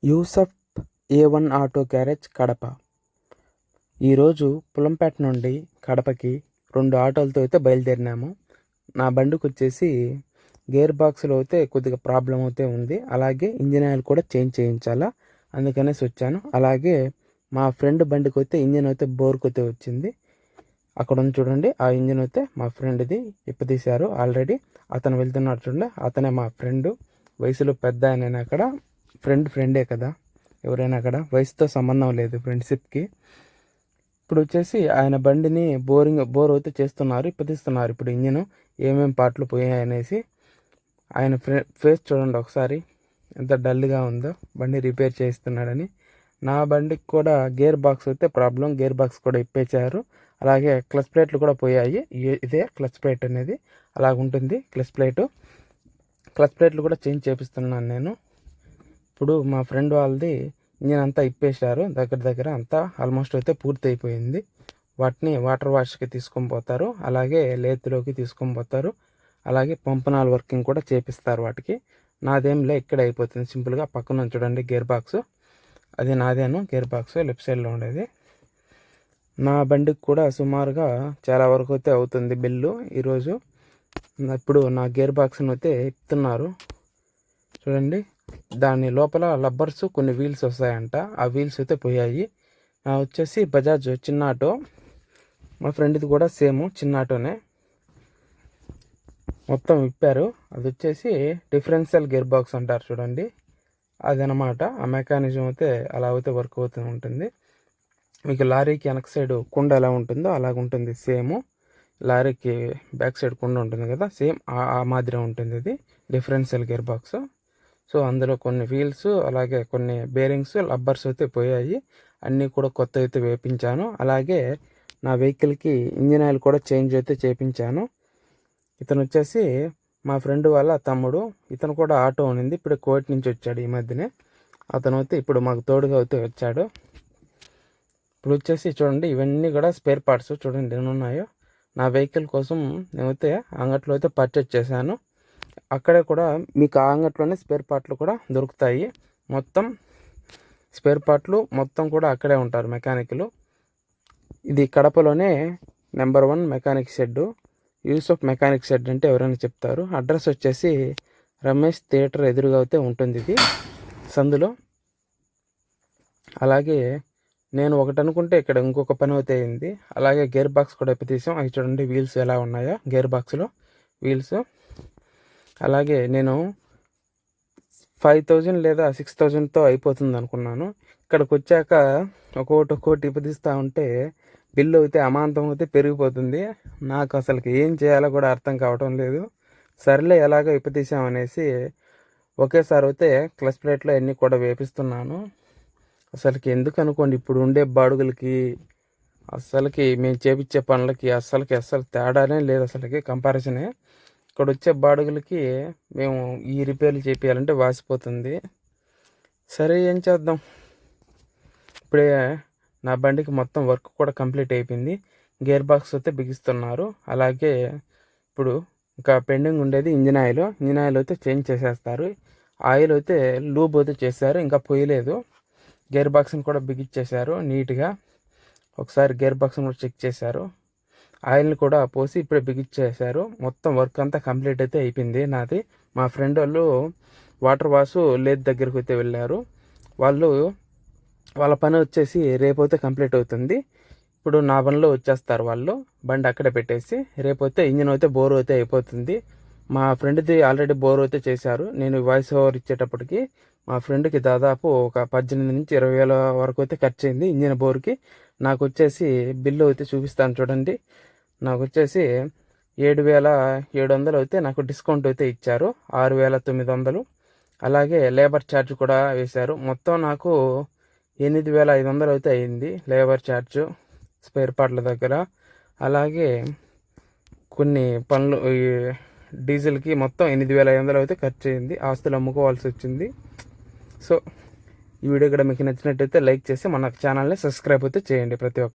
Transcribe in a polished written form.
Yusuf A1 auto garage Kadapa. ఈరోజు పుల్లంపేట నుండి కడపకి 2 ఆటోలతో అయితే బయలుదేరినాము. నా బండికి వచ్చేసి గేర్ బాక్స్లో అయితే కొద్దిగా ప్రాబ్లం అయితే ఉంది. అలాగే ఇంజిన్ ఆయిల్ కూడా చేంజ్ చేయించాలా, అందుకనేసి వచ్చాను. అలాగే మా ఫ్రెండ్ బండికి అయితే ఇంజిన్ అయితే బోర్కి అయితే వచ్చింది. అక్కడ ఉంది చూడండి, ఆ ఇంజిన్ అయితే మా ఫ్రెండ్ది ఇప్పతీశారు ఆల్రెడీ. అతను వెళ్తున్నాడు చూడండి, అతనే మా ఫ్రెండ్. వయసులో పెద్ద ఆయన. అక్కడ ఫ్రెండే కదా, ఎవరైనా అక్కడ వయసుతో సంబంధం లేదు ఫ్రెండ్షిప్కి. ఇప్పుడు వచ్చేసి ఆయన బండిని బోర్ అయితే చేస్తున్నారు, ఇప్పతిస్తున్నారు. ఇప్పుడు ఇంజిన్ ఏమేమి పార్ట్లు పోయాయనేసి ఆయన ఫేస్ చూడండి ఒకసారి, ఎంత డల్గా ఉందో. బండి రిపేర్ చేస్తున్నాడని. నా బండికి కూడా గేర్ బాక్స్ అయితే ప్రాబ్లం, గేర్ బాక్స్ కూడా ఇప్పేశారు. అలాగే క్లచ్ ప్లేట్లు కూడా పోయాయి. ఇదే క్లచ్ ప్లేట్ అనేది అలాగుంటుంది. క్లచ్ ప్లేట్లు కూడా చేంజ్ చేపిస్తున్నాను నేను. ఇప్పుడు మా ఫ్రెండ్ వాళ్ళది ఇంజిన్ అంతా ఇప్పేశారు. దగ్గర అంతా ఆల్మోస్ట్ అయితే పూర్తి అయిపోయింది. వాటిని వాటర్ వాష్కి తీసుకొని పోతారు, అలాగే లేత్లోకి తీసుకొని పోతారు, అలాగే పంపనాల వర్కింగ్ కూడా చేపిస్తారు వాటికి. నాదేంలే ఇక్కడ అయిపోతుంది సింపుల్గా. పక్కన చూడండి గేర్ బాక్స్, అది నాదేను గేర్ బాక్స్ లెఫ్ట్ సైడ్లో ఉండేది. నా బండికి కూడా సుమారుగా చాలా వరకు అయితే అవుతుంది బిల్లు ఈరోజు. ఇప్పుడు నా గేర్ బాక్స్ని అయితే ఇస్తున్నారు చూడండి. దాని లోపల లబ్బర్స్ కొన్ని వీల్స్ వస్తాయంట, ఆ వీల్స్ అయితే పోయాయి. వచ్చేసి బజాజ్ చిన్న ఆటో, మా ఫ్రెండ్ది కూడా సేమ్ చిన్న ఆటోనే. మొత్తం విప్పారు. అది వచ్చేసి డిఫరెన్షియల్ గేర్ బాక్స్ అంటారు చూడండి, అదనమాట. ఆ మెకానిజం అయితే అలా అయితే వర్క్ అవుతూ ఉంటుంది. మీకు లారీకి వెనక సైడ్ కుండ ఎలా ఉంటుందో అలాగుంటుంది సేమ్. లారీకి బ్యాక్ సైడ్ కుండ ఉంటుంది కదా, సేమ్ ఆ మాదిరి ఉంటుంది. ఇది డిఫరెన్షియల్ గేర్ బాక్స్. సో అందులో కొన్ని వీల్స్, అలాగే కొన్ని బేరింగ్స్, లబ్బర్స్ అయితే పోయాయి. అన్నీ కూడా కొత్త అయితే వేపించాను. అలాగే నా వెహికల్కి ఇంజిన్ ఆయిల్ కూడా చేంజ్ అయితే చేయించాను. ఇతను వచ్చేసి మా ఫ్రెండ్ వాళ్ళ తమ్ముడు. ఇతను కూడా ఆటో ఉన్నింది, ఇప్పుడు కోటి నుంచి వచ్చాడు ఈ మధ్యనే. అతను అయితే ఇప్పుడు మాకు తోడుగా అయితే వచ్చాడు. ఇప్పుడు వచ్చేసి చూడండి, ఇవన్నీ కూడా స్పేర్ పార్ట్స్ చూడండి ఎన్ని ఉన్నాయో. నా వెహికల్ కోసం నేనైతే అంగట్లో అయితే పర్చేజ్ చేశాను. అక్కడే కూడా మీకు ఆ అంగట్లోనే స్పేర్ పార్ట్లు కూడా దొరుకుతాయి. మొత్తం స్పేర్ పార్ట్లు మొత్తం కూడా అక్కడే ఉంటారు మెకానిక్లు. ఇది కడపలోనే number 1 mechanic shed. Yusuf mechanic shed అంటే ఎవరైనా చెప్తారు. అడ్రస్ వచ్చేసి రమేష్ థియేటర్ ఎదురుగా అయితే ఉంటుంది ఇది సందులో. అలాగే నేను ఒకటి అనుకుంటే ఇక్కడ ఇంకొక పని అయితే అయింది. అలాగే గేర్ బాక్స్ కూడా తీసాం. అవి చూడండి వీల్స్ ఎలా ఉన్నాయో గేర్ బాక్స్లో వీల్స్. అలాగే నేను 5000 లేదా 6000తో అయిపోతుంది అనుకున్నాను. ఇక్కడికి వచ్చాక ఒక్కొక్కటి ఇప్పదిస్తూ ఉంటే బిల్లు అయితే అమాంతం అయితే పెరిగిపోతుంది. నాకు అసలుకి ఏం చేయాలో కూడా అర్థం కావటం లేదు. సర్లే ఎలాగో ఇప్పతీసామనేసి ఒకేసారి అయితే క్లచ్ ప్లేట్లో అన్నీ కూడా వేపిస్తున్నాను. అసలుకి ఎందుకు అనుకోండి, ఇప్పుడు ఉండే బాడుగులకి అస్సలకి మేము చేపించే పనులకి అస్సలు తేడానే లేదు. అసలుకి కంపారిజనే. ఇక్కడ వచ్చే బాడుగులకి మేము ఈ రిపేర్లు చేపించాలంటే వాసిపోతుంది. సరే ఏం చేద్దాం. ఇప్పుడే నా బండికి మొత్తం వర్క్ కూడా కంప్లీట్ అయిపోయింది. గేర్ బాక్స్ అయితే బిగిస్తున్నారు. అలాగే ఇప్పుడు ఇంకా పెండింగ్ ఉండేది ఇంజిన్ ఆయిల్ అయితే చేంజ్ చేసేస్తారు. ఆయిల్ అయితే లూబ్ అయితే చేశారు, ఇంకా పోయలేదు. గేర్ బాక్స్ని కూడా బిగిచ్చేశారు నీట్గా. ఒకసారి గేర్ బాక్స్ని కూడా చెక్ చేశారు. ఆయిల్ని కూడా పోసి ఇప్పుడే బిగిచ్చేసారు. మొత్తం వర్క్ అంతా కంప్లీట్ అయితే అయిపోయింది నాది. మా ఫ్రెండ్ వాళ్ళు వాటర్ వాష్ లేత్ దగ్గరికి అయితే వెళ్ళారు. వాళ్ళ పని వచ్చేసి రేపైతే కంప్లీట్ అవుతుంది. ఇప్పుడు నా పనిలో వచ్చేస్తారు వాళ్ళు. బండి అక్కడే పెట్టేసి రేపైతే ఇంజిన్ అయితే బోర్ అయితే అయిపోతుంది. మా ఫ్రెండ్ది ఆల్రెడీ బోర్ అయితే చేశారు. నేను వాయిస్ ఓవర్ ఇచ్చేటప్పటికి మా ఫ్రెండ్కి దాదాపు ఒక 18 నుంచి 20 వేల వరకు అయితే ఖర్చు అయింది ఇంజిన్ బోర్కి. నాకు వచ్చేసి బిల్లు అయితే చూపిస్తాను చూడండి. నాకు వచ్చేసి 7700 అయితే నాకు డిస్కౌంట్ అయితే ఇచ్చారు, 6900. అలాగే లేబర్ ఛార్జ్ కూడా వేశారు. మొత్తం నాకు 8500 అయితే అయింది లేబర్ ఛార్జ్ స్పేర్ పార్ట్ల దగ్గర. అలాగే కొన్ని పనులు డీజిల్కి మొత్తం 8500 అయితే ఖర్చు అయింది. ఆస్తులు అమ్ముకోవాల్సి వచ్చింది. సో ఈ వీడియో కూడా మీకు నచ్చినట్టయితే లైక్ చేసి మన ఛానల్ని సబ్స్క్రైబ్ అయితే చేయండి ప్రతి ఒక్క